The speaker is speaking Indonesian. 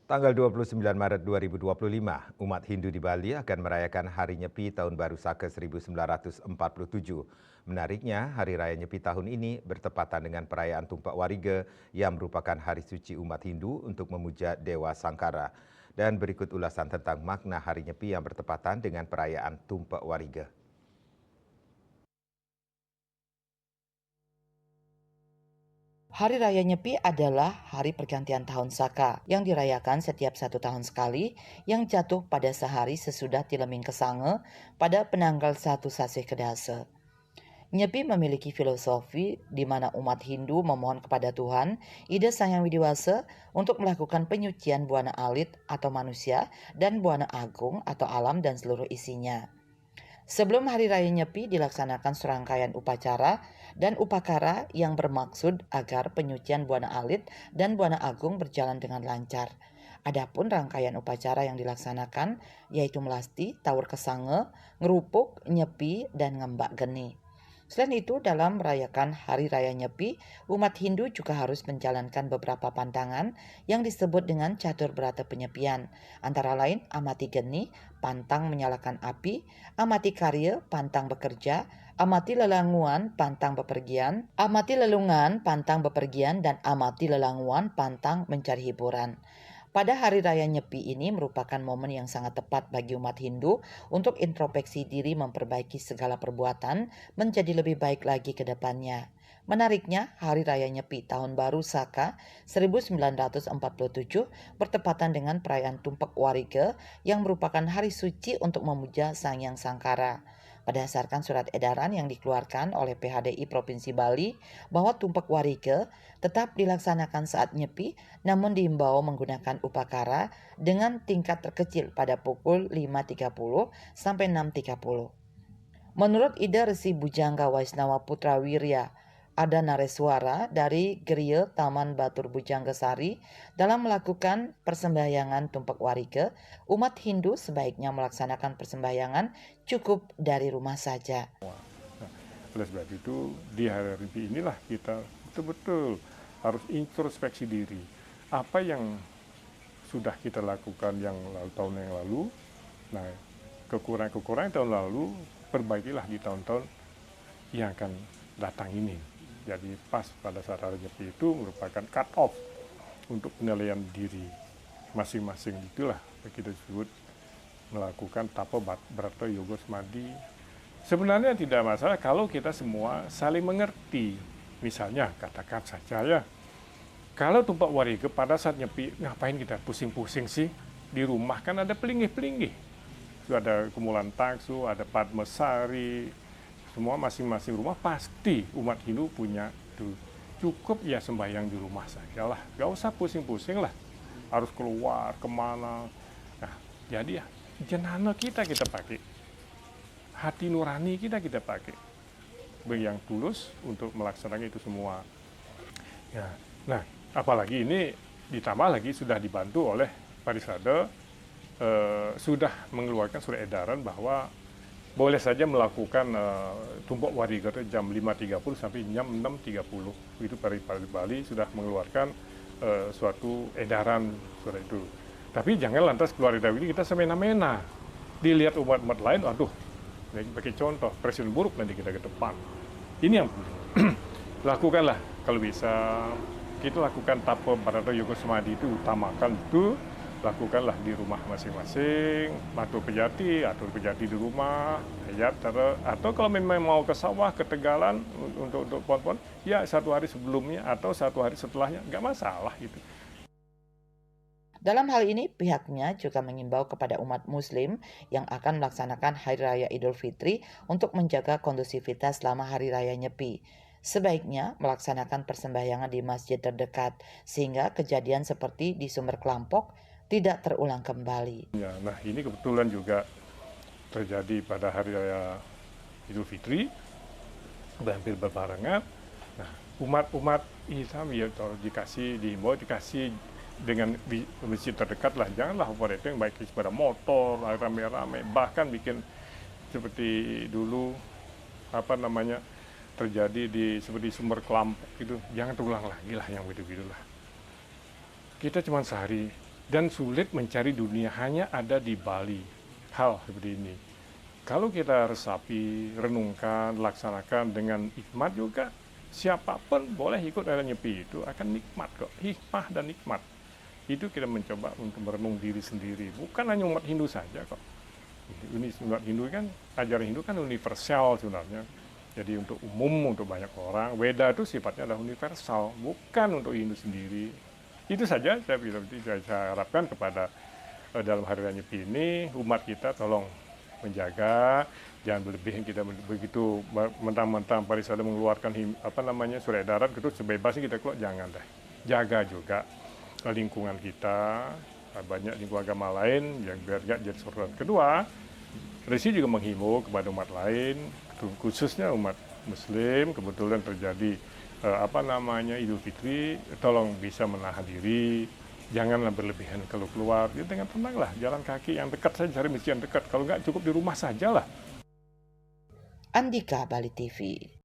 Tanggal 29 Maret 2025, umat Hindu di Bali akan merayakan Hari Nyepi Tahun Baru Saka 1947. Menariknya, Hari Raya Nyepi tahun ini bertepatan dengan perayaan Tumpak Warige yang merupakan hari suci umat Hindu untuk memuja Dewa Sangkara. Dan berikut ulasan tentang makna Hari Nyepi yang bertepatan dengan perayaan Tumpak Warige. Hari Raya Nyepi adalah hari pergantian tahun Saka yang dirayakan setiap 1 tahun sekali yang jatuh pada sehari sesudah Tileming Kesange pada penanggal 1 Sasih Kedase. Nyepi memiliki filosofi di mana umat Hindu memohon kepada Tuhan, Ida Sang Hyang Widiwasa, untuk melakukan penyucian buana alit atau manusia dan buana agung atau alam dan seluruh isinya. Sebelum Hari Raya Nyepi dilaksanakan serangkaian upacara dan upakara yang bermaksud agar penyucian buana alit dan buana agung berjalan dengan lancar. Adapun rangkaian upacara yang dilaksanakan yaitu melasti, tawur kesange, ngerupuk, nyepi, dan ngembak geni. Selain itu, dalam merayakan Hari Raya Nyepi, umat Hindu juga harus menjalankan beberapa pantangan yang disebut dengan catur berata penyepian. Antara lain, amati geni, pantang menyalakan api, amati karya, pantang bekerja, amati lelanguan, pantang bepergian, amati lelungan, pantang bepergian, dan amati lelanguan, pantang mencari hiburan. Pada Hari Raya Nyepi ini merupakan momen yang sangat tepat bagi umat Hindu untuk introspeksi diri memperbaiki segala perbuatan menjadi lebih baik lagi ke depannya. Menariknya, Hari Raya Nyepi Tahun Baru Saka 1947 bertepatan dengan perayaan Tumpak Warige yang merupakan hari suci untuk memuja Sang Hyang Sangkara. Berdasarkan surat edaran yang dikeluarkan oleh PHDI Provinsi Bali bahwa Tumpak Warige tetap dilaksanakan saat nyepi namun diimbau menggunakan upakara dengan tingkat terkecil pada pukul 5.30 sampai 6.30. Menurut Ida Resi Bujangga Waisnawa Putra Wirya ada Nareswara dari Geria Taman Batur Bujangga Sari, dalam melakukan persembahyangan Tumpak Warige, umat Hindu sebaiknya melaksanakan persembahyangan cukup dari rumah saja. Nah, oleh sebab itu di hari inilah kita betul-betul harus introspeksi diri. Apa yang sudah kita lakukan yang tahun yang lalu, nah kekurangan-kekurangan tahun lalu perbaikilah di tahun-tahun yang akan datang ini. Jadi pas pada saat hari Nyepi itu merupakan cut off untuk penilaian diri masing-masing, itulah kita sebut melakukan tapa brata yoga semadi. Sebenarnya tidak masalah kalau kita semua saling mengerti. Misalnya katakan saja ya, kalau Tumpak Warige pada saat Nyepi, ngapain kita pusing-pusing sih? Di rumah kan ada pelinggih-pelinggih. Ada Kumulan Taksu, ada Padmasari, semua masing-masing rumah pasti umat Hindu punya tuh. Cukup ya sembahyang di rumah saja lah, gak usah pusing-pusing lah, harus keluar kemana. Nah, jadi ya jenana kita pakai, hati nurani kita pakai, yang tulus untuk melaksanakan itu semua. Ya, nah apalagi ini ditambah lagi sudah dibantu oleh Parisada, sudah mengeluarkan surat edaran bahwa boleh saja melakukan Tumpak Warige jam 5.30 sampai jam 6.30. Itu Paripurna Bali sudah mengeluarkan suatu edaran surat itu. Tapi jangan lantas keluar dari ini kita semena-mena. Dilihat umat-umat lain, aduh, pakai contoh, presiden buruk nanti kita ke depan. Ini yang lakukanlah kalau bisa. Kita lakukan tapa brata yoga semadi itu, utamakan itu. Lakukanlah di rumah masing-masing, atur pejati di rumah, atau kalau memang mau ke sawah, ke Tegalan untuk pohon-pohon, ya 1 hari sebelumnya atau 1 hari setelahnya, nggak masalah itu. Dalam hal ini, pihaknya juga mengimbau kepada umat Muslim yang akan melaksanakan Hari Raya Idul Fitri untuk menjaga kondusivitas selama Hari Raya Nyepi. Sebaiknya melaksanakan persembahyangan di masjid terdekat, sehingga kejadian seperti di Sumber Kelampok tidak terulang kembali. Ya, nah ini kebetulan juga terjadi pada Hari Raya Idul Fitri, hampir berbarengan. Nah, umat-umat Islam ya dihimbau dikasih dengan masjid terdekat lah, janganlah operator yang baik sepeda motor rame-rame, bahkan bikin seperti dulu terjadi di seperti Sumber Kelampok itu, jangan terulang lagi lah yang begitu-begitu lah. Kita cuma sehari dan sulit mencari dunia, hanya ada di Bali. Hal seperti ini. Kalau kita resapi, renungkan, laksanakan dengan hikmat juga, siapapun boleh ikut hari Nyepi itu akan nikmat kok, hikmah dan nikmat. Itu kita mencoba untuk merenung diri sendiri, bukan hanya umat Hindu saja kok. Ini umat Hindu kan, ajaran Hindu kan universal sebenarnya. Jadi untuk umum, untuk banyak orang. Weda itu sifatnya adalah universal, bukan untuk Hindu sendiri. Itu saja saya harapkan kepada dalam hari raya Nyepi ini, umat kita tolong menjaga, jangan berlebihan kita begitu mentang-mentang pariwisata mengeluarkan surat edaran gitu sebebasnya kita keluar, jangan deh. Jaga juga lingkungan kita, banyak lingkungan agama lain yang biar gak jadi sorotan. Kedua, Resi juga menghimbau kepada umat lain, khususnya umat Muslim, kebetulan terjadi Idul Fitri, tolong bisa menahan diri, janganlah berlebihan kalau keluar, ya dengan tenanglah, jalan kaki yang dekat saja, cari masjid yang dekat, kalau nggak cukup di rumah sajalah. Andika, Bali TV.